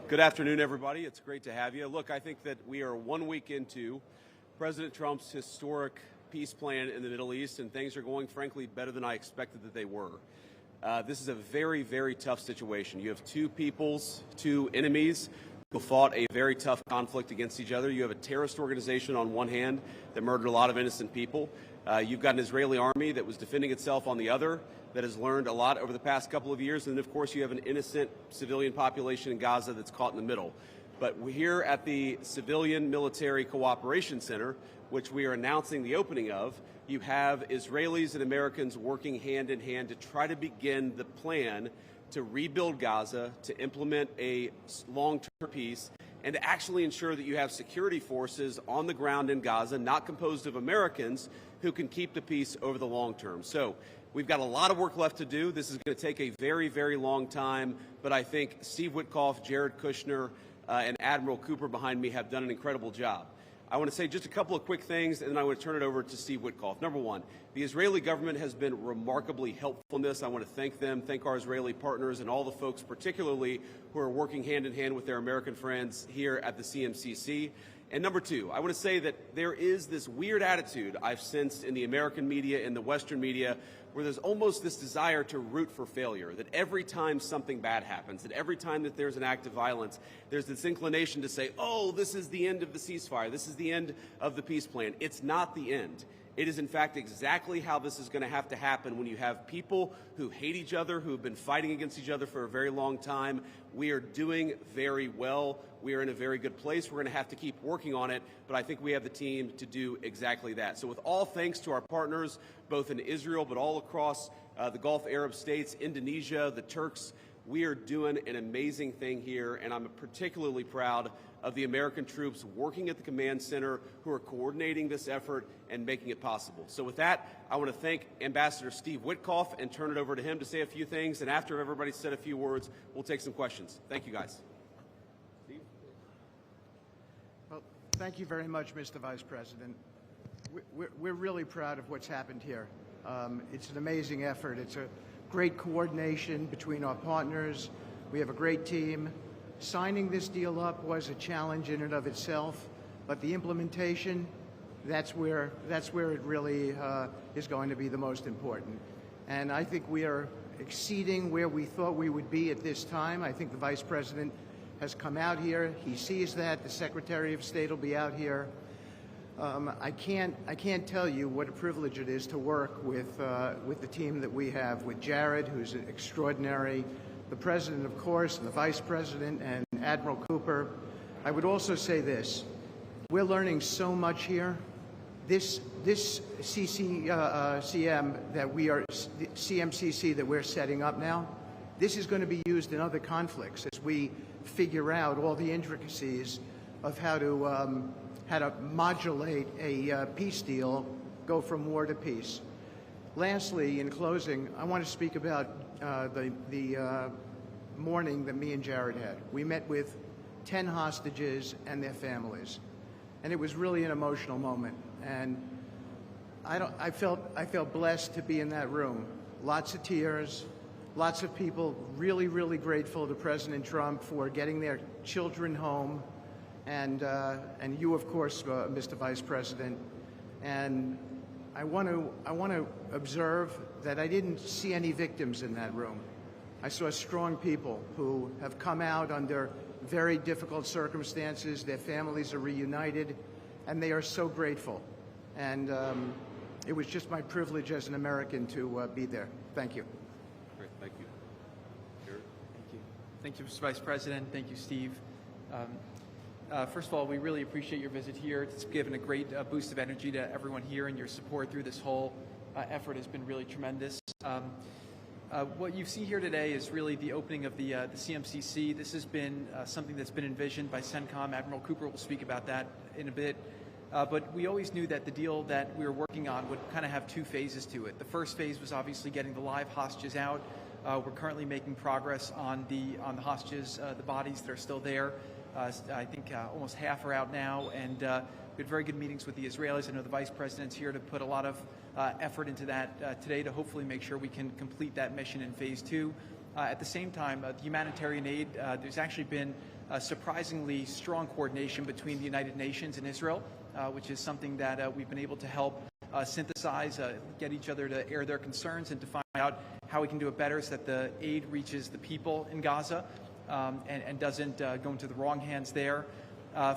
Good afternoon, everybody. It's great to have you. Look, I think that we are 1 week into President Trump's historic peace plan in the Middle East, and things are going, frankly, better than I expected that they were. This is a very, very tough situation. You have two peoples, two enemies who fought a very tough conflict against each other. You have a terrorist organization on one hand that murdered a lot of innocent people. You've got an Israeli army that was defending itself on the other, that has learned a lot over the past couple of years. And of course, you have an innocent civilian population in Gaza that's caught in the middle. But we're here at the Civilian Military Cooperation Center, which we are announcing the opening of. You have Israelis and Americans working hand in hand to try to begin the plan to rebuild Gaza, to implement a long-term peace, and to actually ensure that you have security forces on the ground in Gaza, not composed of Americans, who can keep the peace over the long term. So we've got a lot of work left to do. This is going to take a very, very long time, but I think Steve Witkoff, Jared Kushner, and Admiral Cooper behind me have done an incredible job. I want to say just a couple of quick things, and then I want to turn it over to Steve Witkoff. Number one, the Israeli government has been remarkably helpful in this. I want to thank them, thank our Israeli partners, and all the folks, particularly who are working hand in hand with their American friends here at the CMCC. And number two, I want to say that there is this weird attitude I've sensed in the American media and the Western media where there's almost this desire to root for failure, that every time something bad happens, that every time that there's an act of violence, there's this inclination to say, oh, this is the end of the ceasefire, this is the end of the peace plan. It's not the end. It is, in fact, exactly how this is going to happen when you have people who hate each other, who have been fighting against each other for a very long time. We are doing very well. We are in a very good place. We're going to have to keep working on it, but I think we have the team to do exactly that. So with all thanks to our partners, both in Israel but all across the Gulf Arab states, Indonesia, the Turks, we are doing an amazing thing here, and I'm particularly proud of the American troops working at the command center who are coordinating this effort and making it possible. So with that, I want to thank Ambassador Steve Witkoff and turn it over to him to say a few things, and after everybody's said a few words, we'll take some questions. Thank you, guys. Steve? Well, thank you very much, Mr. Vice President. We're really proud of what's happened here. It's an amazing effort. It's a great coordination between our partners. We have a great team. Signing this deal up was a challenge in and of itself, but the implementation, that's where it really is going to be the most important. And I think we are exceeding where we thought we would be at this time. I think the Vice President has come out here. He sees that. The Secretary of State will be out here. I can't tell you what a privilege it is to work with the team that we have, with Jared, who's extraordinary, the President, of course, and the Vice President, and Admiral Cooper. I would also say this. We're learning so much here. This CMCC that we're setting up now, this is going to be used in other conflicts as we figure out all the intricacies of how to modulate a peace deal, go from war to peace. Lastly, in closing, I want to speak about the morning that me and Jared had. We met with 10 hostages and their families, and it was really an emotional moment. And I felt blessed to be in that room. Lots of tears, lots of people really, really grateful to President Trump for getting their children home, and you, of course, Mr. Vice President. And I want to observe that I didn't see any victims in that room. I saw strong people who have come out under very difficult circumstances. Their families are reunited, and they are so grateful. And it was just my privilege as an American to be there. Thank you. Great, thank you. Jared? Thank you. Thank you, Mr. Vice President. Thank you, Steve. First of all, we really appreciate your visit here. It's given a great boost of energy to everyone here, and your support through this whole effort has been really tremendous. What you see here today is really the opening of the CMCC. This has been something that's been envisioned by CENTCOM. Admiral Cooper will speak about that in a bit. But we always knew that the deal that we were working on would kind of have two phases to it. The first phase was obviously getting the live hostages out. We're currently making progress on the hostages, the bodies that are still there. I think almost half are out now, and we had very good meetings with the Israelis. I know the Vice President's here to put a lot of effort into that today to hopefully make sure we can complete that mission in phase two. At the same time, the humanitarian aid, there's actually been surprisingly strong coordination between the United Nations and Israel, which is something that we've been able to help synthesize, get each other to air their concerns and to find out how we can do it better so that the aid reaches the people in Gaza and doesn't go into the wrong hands there.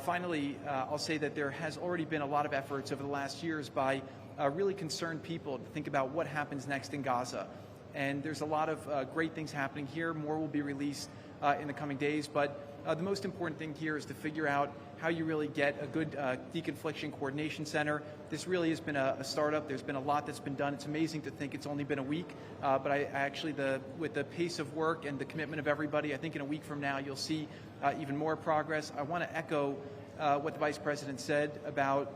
Finally, I'll say that there has already been a lot of efforts over the last years by really concerned people to think about what happens next in Gaza. And there's a lot of great things happening here. More will be released in the coming days. But the most important thing here is to figure out how you really get a good deconfliction coordination center. This really has been a startup. There's been a lot that's been done. It's amazing to think it's only been a week. But I actually, with the pace of work and the commitment of everybody, I think in a week from now you'll see even more progress. I want to echo what the Vice President said about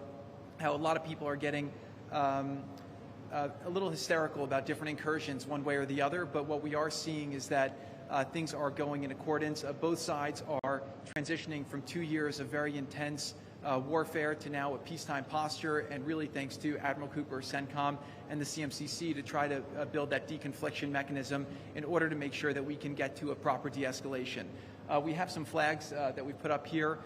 how a lot of people are getting a little hysterical about different incursions one way or the other, but what we are seeing is that things are going in accordance. Both sides are transitioning from 2 years of very intense warfare to now a peacetime posture, and really thanks to Admiral Cooper, CENTCOM, and the CMCC to try to build that deconfliction mechanism in order to make sure that we can get to a proper de-escalation. We have some flags that we put up here.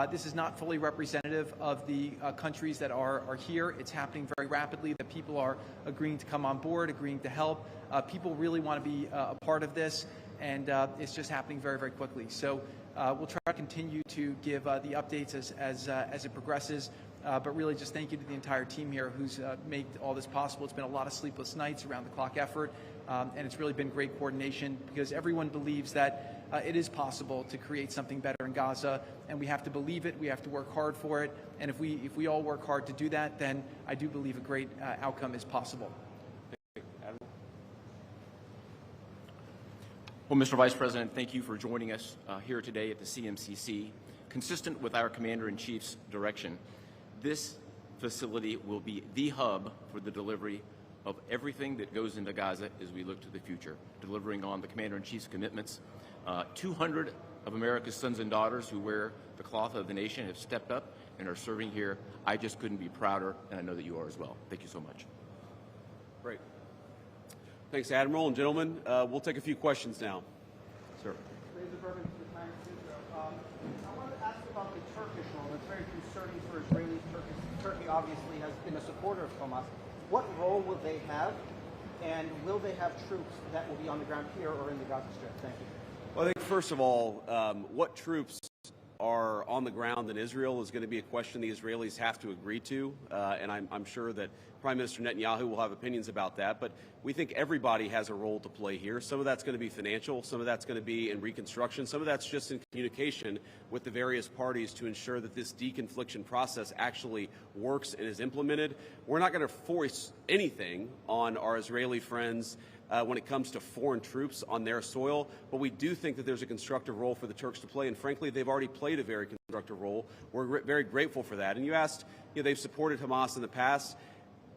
This is not fully representative of the countries that are here. It's happening very rapidly. The people are agreeing to come on board, agreeing to help. People really want to be a part of this, and it's just happening very, very quickly. So we'll try to continue to give the updates as it progresses. But really just thank you to the entire team here who's made all this possible. It's been a lot of sleepless nights, around-the-clock effort, and it's really been great coordination because everyone believes that it is possible to create something better in Gaza, and we have to believe it, we have to work hard for it, and if we all work hard to do that, then I do believe a great outcome is possible. Well, Mr. Vice President, thank you for joining us here today at the CMCC. Consistent with our Commander-in-Chief's direction, this facility will be the hub for the delivery of everything that goes into Gaza as we look to the future, delivering on the Commander-in-Chief's commitments. 200 of America's sons and daughters who wear the cloth of the nation have stepped up and are serving here. I just couldn't be prouder, and I know that you are as well. Thank you so much. Great. Thanks, Admiral. And gentlemen, we'll take a few questions now. Sir. I wanted to ask about the Turkish role. It's very concerning for Israelis. Turkey obviously has been a supporter of Hamas. What role will they have, and will they have troops that will be on the ground here or in the Gaza Strip? Thank you. Well, I think, first of all, what troops are on the ground in Israel is going to be a question the Israelis have to agree to, and I'm sure that Prime Minister Netanyahu will have opinions about that, but we think everybody has a role to play here. Some of that's going to be financial, some of that's going to be in reconstruction, some of that's just in communication with the various parties to ensure that this deconfliction process actually works and is implemented. We're not going to force anything on our Israeli friends when it comes to foreign troops on their soil, but we do think that there's a constructive role for the Turks to play, and frankly, they've already played a very constructive role. We're very grateful for that. And you asked, they've supported Hamas in the past.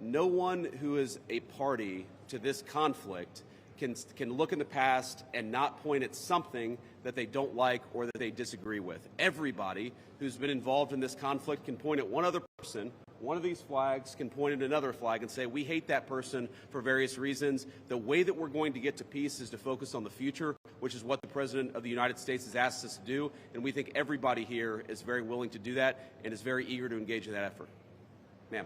No one who is a party to this conflict can look in the past and not point at something that they don't like or that they disagree with. Everybody who's been involved in this conflict can point at one other person. One of these flags can point at another flag and say, we hate that person for various reasons. The way that we're going to get to peace is to focus on the future, which is what the President of the United States has asked us to do. And we think everybody here is very willing to do that and is very eager to engage in that effort. Ma'am.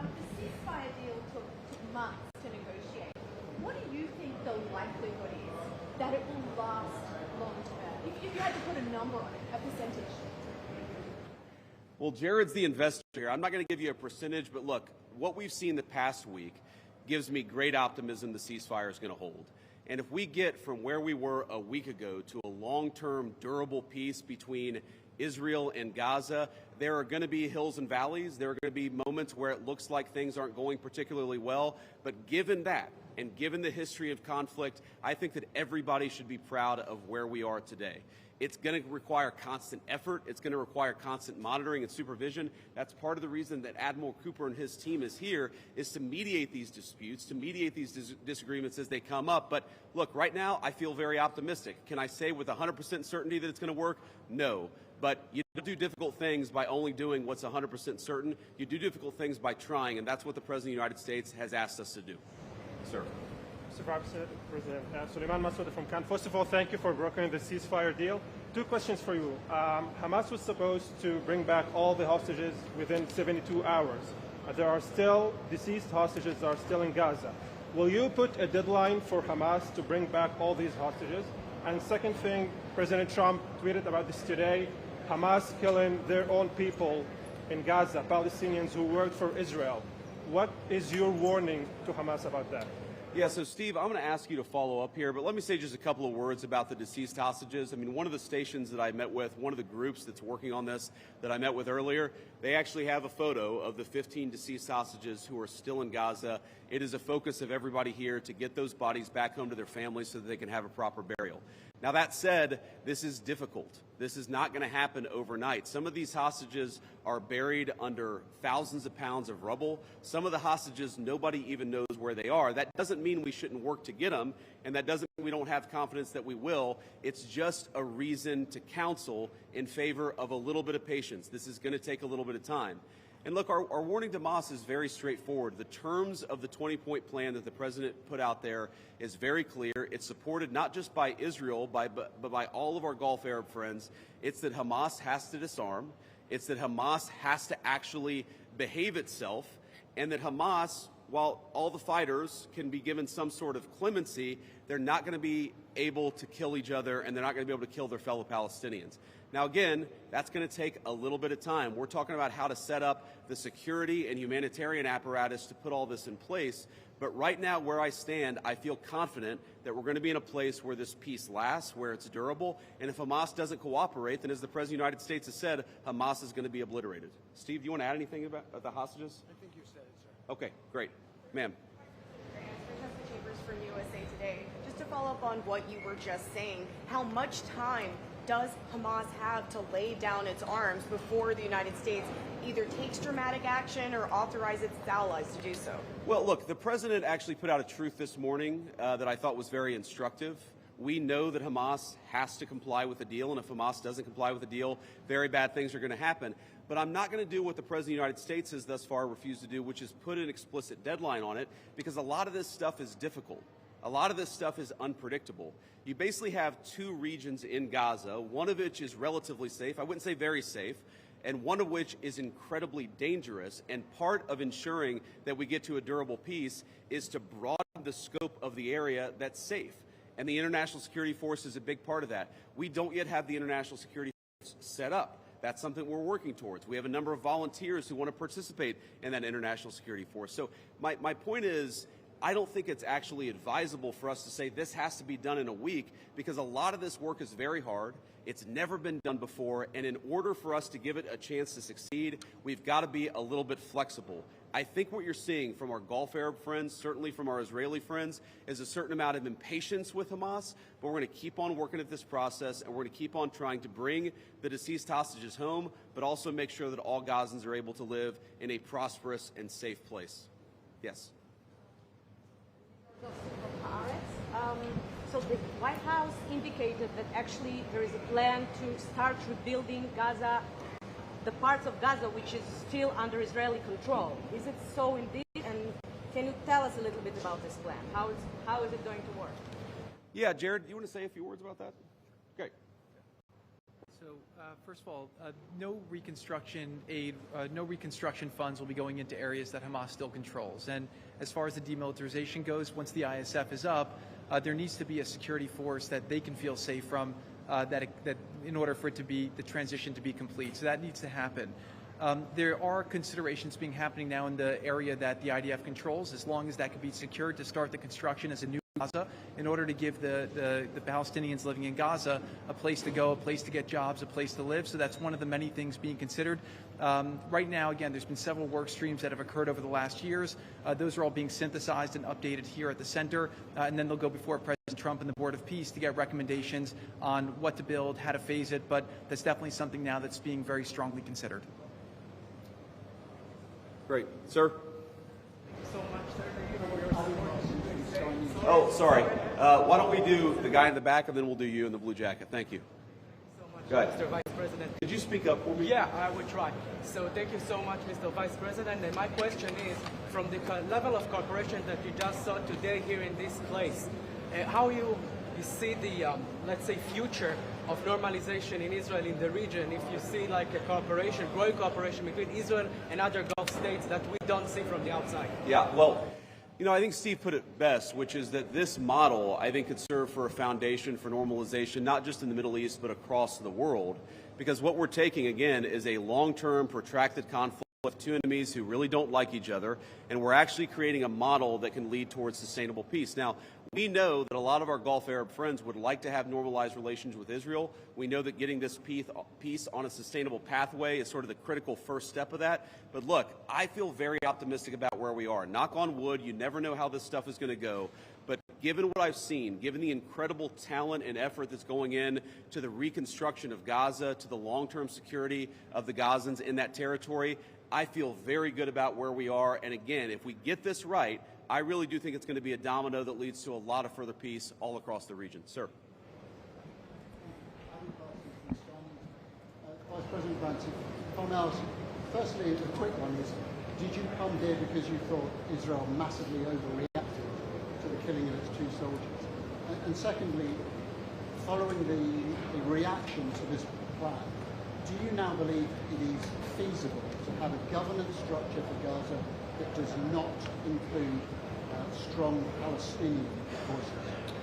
The ceasefire deal took months to negotiate. What do you think the likelihood is that it will last long term? If you had to put a number on it, a percentage. Well, Jared's the investor here. I'm not going to give you a percentage, but look, what we've seen the past week gives me great optimism the ceasefire is going to hold. And if we get from where we were a week ago to a long-term, durable peace between Israel and Gaza, there are going to be hills and valleys. There are going to be moments where it looks like things aren't going particularly well. But given that, and given the history of conflict, I think that everybody should be proud of where we are today. It's going to require constant effort. It's going to require constant monitoring and supervision. That's part of the reason that Admiral Cooper and his team is here, is to mediate these disputes, to mediate these disagreements as they come up. But look, right now, I feel very optimistic. Can I say with 100% certainty that it's going to work? No. But you don't do difficult things by only doing what's 100% certain. You do difficult things by trying, and that's what the President of the United States has asked us to do. Sir. Mr. Vice President. Suleiman Masoud from Cannes. First of all, thank you for brokering the ceasefire deal. Two questions for you. Hamas was supposed to bring back all the hostages within 72 hours. There are still deceased hostages that are still in Gaza. Will you put a deadline for Hamas to bring back all these hostages? And second thing, President Trump tweeted about this today, Hamas killing their own people in Gaza, Palestinians who worked for Israel. What is your warning to Hamas about that? Yeah, so Steve, I'm going to ask you to follow up here, but let me say just a couple of words about the deceased hostages. I mean, one of the stations that I met with, one of the groups that's working on this that I met with earlier, they actually have a photo of the 15 deceased hostages who are still in Gaza. It is a focus of everybody here to get those bodies back home to their families so that they can have a proper burial. Now, that said, this is difficult. This is not going to happen overnight. Some of these hostages are buried under thousands of pounds of rubble. Some of the hostages, nobody even knows where they are. That doesn't mean we shouldn't work to get them, and that doesn't mean we don't have confidence that we will. It's just a reason to counsel in favor of a little bit of patience. This is going to take a little bit of time. And look, our warning to Hamas is very straightforward. The terms of the 20-point plan that the president put out there is very clear. It's supported not just by Israel, but by all of our Gulf Arab friends. It's that Hamas has to disarm. It's that Hamas has to actually behave itself. And that Hamas, while all the fighters can be given some sort of clemency, they're not going to be able to kill each other, and they're not going to be able to kill their fellow Palestinians. Now, again, that's going to take a little bit of time. We're talking about how to set up the security and humanitarian apparatus to put all this in place. But right now, where I stand, I feel confident that we're going to be in a place where this peace lasts, where it's durable. And if Hamas doesn't cooperate, then as the President of the United States has said, Hamas is going to be obliterated. Steve, do you want to add anything about the hostages? I think you said it, sir. Okay, great. Ma'am. Chambers from USA Today. Just to follow up on what you were just saying, how much time does Hamas have to lay down its arms before the United States either takes dramatic action or authorizes its allies to do so? Well, look, the president actually put out a truth this morning that I thought was very instructive. We know that Hamas has to comply with the deal, and if Hamas doesn't comply with the deal, very bad things are going to happen. But I'm not going to do what the President of the United States has thus far refused to do, which is put an explicit deadline on it, because a lot of this stuff is difficult. A lot of this stuff is unpredictable. You basically have two regions in Gaza, one of which is relatively safe, I wouldn't say very safe, and one of which is incredibly dangerous. And part of ensuring that we get to a durable peace is to broaden the scope of the area that's safe. And the International Security Force is a big part of that. We don't yet have the International Security Force set up. That's something we're working towards. We have a number of volunteers who want to participate in that International Security Force. So my point is, I don't think it's actually advisable for us to say this has to be done in a week, because a lot of this work is very hard. It's never been done before, and in order for us to give it a chance to succeed, we've got to be a little bit flexible. I think what you're seeing from our Gulf Arab friends, certainly from our Israeli friends, is a certain amount of impatience with Hamas, but we're going to keep on working at this process, and we're going to keep on trying to bring the deceased hostages home, but also make sure that all Gazans are able to live in a prosperous and safe place. Yes? So the White House indicated that actually there is a plan to start rebuilding Gaza, the parts of Gaza which is still under Israeli control. Is it so indeed? And can you tell us a little bit about this plan? How is it going to work? Yeah, Jared, do you want to say a few words about that? Great. So, first of all, no reconstruction aid, no reconstruction funds will be going into areas that Hamas still controls. And as far as the demilitarization goes, once the ISF is up, there needs to be a security force that they can feel safe from, that in order for it to be the transition to be complete. So that needs to happen. There are considerations happening now in the area that the IDF controls, as long as that can be secured to start the construction as a new Gaza, in order to give the Palestinians living in Gaza a place to go, a place to get jobs, a place to live. So that's one of the many things being considered. Right now, again, there's been several work streams that have occurred over the last years. Those are all being synthesized and updated here at the center, and then they'll go before President Trump and the Board of Peace to get recommendations on what to build, how to phase it, but that's definitely something now that's being very strongly considered. Great. Sir? Thank you so much, sir. Oh, sorry. Why don't we do the guy in the back, and then we'll do you in the blue jacket. Thank you. So much. Go ahead. Mr. Vice President. Could you speak up for me? Yeah, I will try. So thank you so much, Mr. Vice President. And my question is, from the level of cooperation that you just saw today here in this place, how you see the, let's say, future of normalization in Israel in the region, if you see like a cooperation, growing cooperation between Israel and other Gulf states that we don't see from the outside? Yeah, well, you know, I think Steve put it best, which is that this model, I think, could serve for a foundation for normalization, not just in the Middle East, but across the world. Because what we're taking, again, is a long-term, protracted conflict of two enemies who really don't like each other, and we're actually creating a model that can lead towards sustainable peace. Now, we know that a lot of our Gulf Arab friends would like to have normalized relations with Israel. We know that getting this peace on a sustainable pathway is sort of the critical first step of that. But look, I feel very optimistic about where we are. Knock on wood, you never know how this stuff is going to go. But given what I've seen, given the incredible talent and effort that's going in to the reconstruction of Gaza, to the long-term security of the Gazans in that territory, I feel very good about where we are. And again, if we get this right, I really do think it's going to be a domino that leads to a lot of further peace all across the region. Sir. Vice President Vance, if I may ask, firstly, a quick one is, did you come here because you thought Israel massively overreacted to the killing of its two soldiers? And secondly, following the reaction to this plan, do you now believe it is feasible to have a governance structure for Gaza that does not include strong Palestinian voices?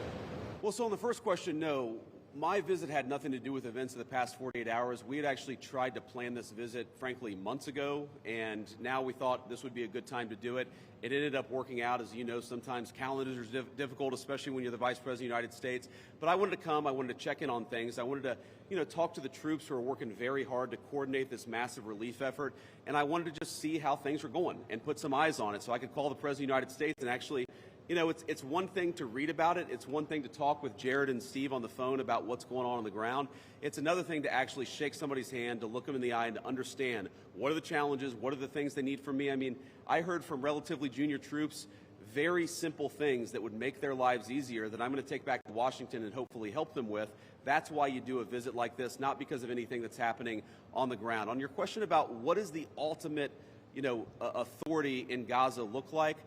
Well, so on the first question, no. My visit had nothing to do with events of the past 48 hours. We had actually tried to plan this visit, frankly, months ago, and now we thought this would be a good time to do it. It ended up working out. As you know, sometimes calendars are difficult, especially when you're the Vice President of the United States. But I wanted to come. I wanted to check in on things. I wanted to, talk to the troops who are working very hard to coordinate this massive relief effort. And I wanted to just see how things were going and put some eyes on it so I could call the President of the United States and actually, it's one thing to read about it. It's one thing to talk with Jared and Steve on the phone about what's going on the ground. It's another thing to actually shake somebody's hand, to look them in the eye and to understand what are the challenges, what are the things they need from me. I mean, I heard from relatively junior troops very simple things that would make their lives easier that I'm going to take back to Washington and hopefully help them with. That's why you do a visit like this, not because of anything that's happening on the ground. On your question about what is the ultimate, authority in Gaza look like,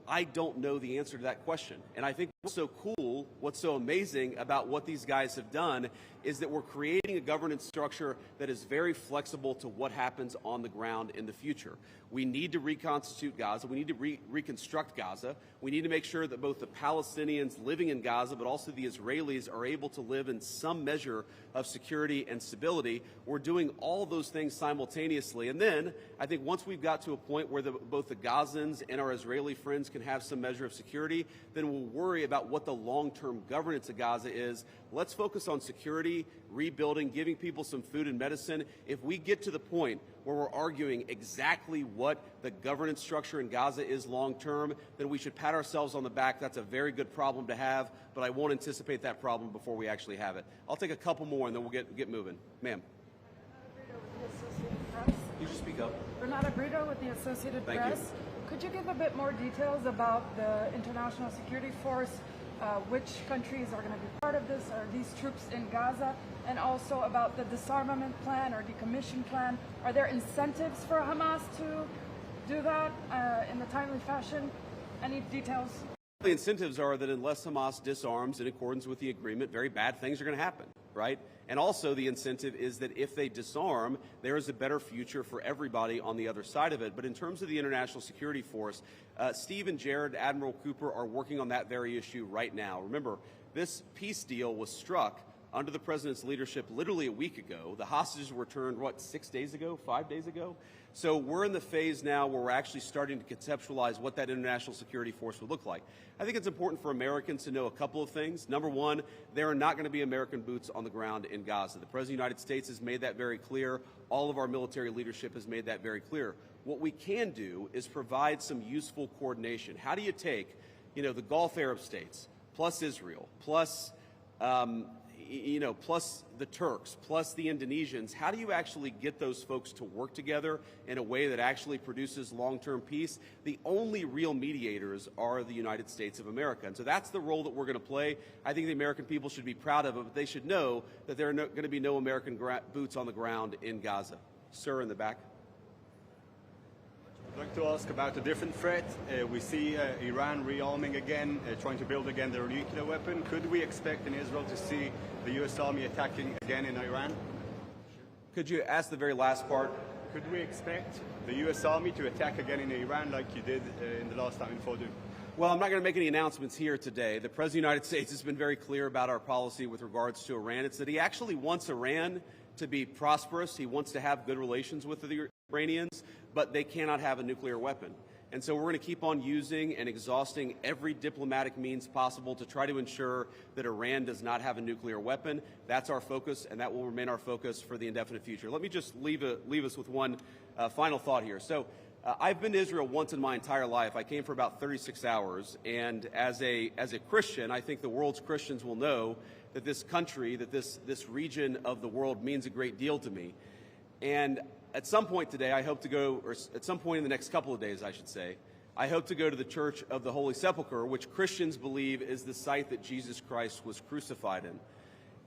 I don't know the answer to that question. And I think what's so cool, what's so amazing about what these guys have done is that we're creating a governance structure that is very flexible to what happens on the ground in the future. We need to reconstitute Gaza. We need to reconstruct Gaza. We need to make sure that both the Palestinians living in Gaza, but also the Israelis are able to live in some measure of security and stability. We're doing all those things simultaneously. And then I think once we've got to a point where both the Gazans and our Israeli friends can have some measure of security, then we'll worry about what the long-term governance of Gaza is. Let's focus on security, rebuilding, giving people some food and medicine. If we get to the point where we're arguing exactly what the governance structure in Gaza is long-term, then we should pat ourselves on the back. That's a very good problem to have, but I won't anticipate that problem before we actually have it. I'll take a couple more and then we'll get moving. Ma'am. You should speak up. Renata Brito with the Associated Press. Thank you. Could you give a bit more details about the International Security Force? Which countries are going to be part of this? Are these troops in Gaza? And also about the disarmament plan or decommission plan. Are there incentives for Hamas to do that in a timely fashion? Any details? The incentives are that unless Hamas disarms in accordance with the agreement, very bad things are going to happen, right? And also the incentive is that if they disarm, there is a better future for everybody on the other side of it. But in terms of the International Security Force, Steve and Jared, Admiral Cooper, are working on that very issue right now. Remember, this peace deal was struck under the president's leadership literally a week ago. The hostages were returned, 6 days ago, 5 days ago? So we're in the phase now where we're actually starting to conceptualize what that international security force would look like. I think it's important for Americans to know a couple of things. Number one, there are not going to be American boots on the ground in Gaza. The President of the United States has made that very clear. All of our military leadership has made that very clear. What we can do is provide some useful coordination. How do you take, the Gulf Arab states, plus Israel, plus plus the Turks, plus the Indonesians, how do you actually get those folks to work together in a way that actually produces long-term peace? The only real mediators are the United States of America. And so that's the role that we're going to play. I think the American people should be proud of it, but they should know that there are going to be no American boots on the ground in Gaza. Sir, in the back. I'd like to ask about a different threat. We see Iran rearming again, trying to build again their nuclear weapon. Could we expect in Israel to see the U.S. Army attacking again in Iran? Could you ask the very last part? Could we expect the U.S. Army to attack again in Iran like you did in the last time in Fordow? Well, I'm not going to make any announcements here today. The President of the United States has been very clear about our policy with regards to Iran. It's that he actually wants Iran to be prosperous. He wants to have good relations with the Iranians, but they cannot have a nuclear weapon. And so we're going to keep on using and exhausting every diplomatic means possible to try to ensure that Iran does not have a nuclear weapon. That's our focus, and that will remain our focus for the indefinite future. Let me just leave us with one final thought here. So I've been to Israel once in my entire life. I came for about 36 hours, and as a Christian, I think the world's Christians will know that this country, that this region of the world means a great deal to me. And at some point today, I hope to go, or at some point in the next couple of days, I should say, I hope to go to the Church of the Holy Sepulchre, which Christians believe is the site that Jesus Christ was crucified in.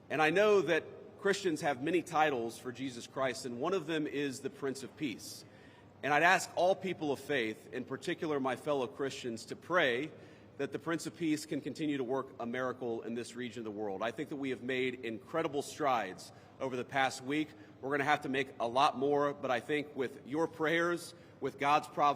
And I know that Christians have many titles for Jesus Christ, and one of them is the Prince of Peace. And I'd ask all people of faith, in particular my fellow Christians, to pray that the Prince of Peace can continue to work a miracle in this region of the world. I think that we have made incredible strides over the past week. We're going to have to make a lot more, but I think with your prayers, with God's providence,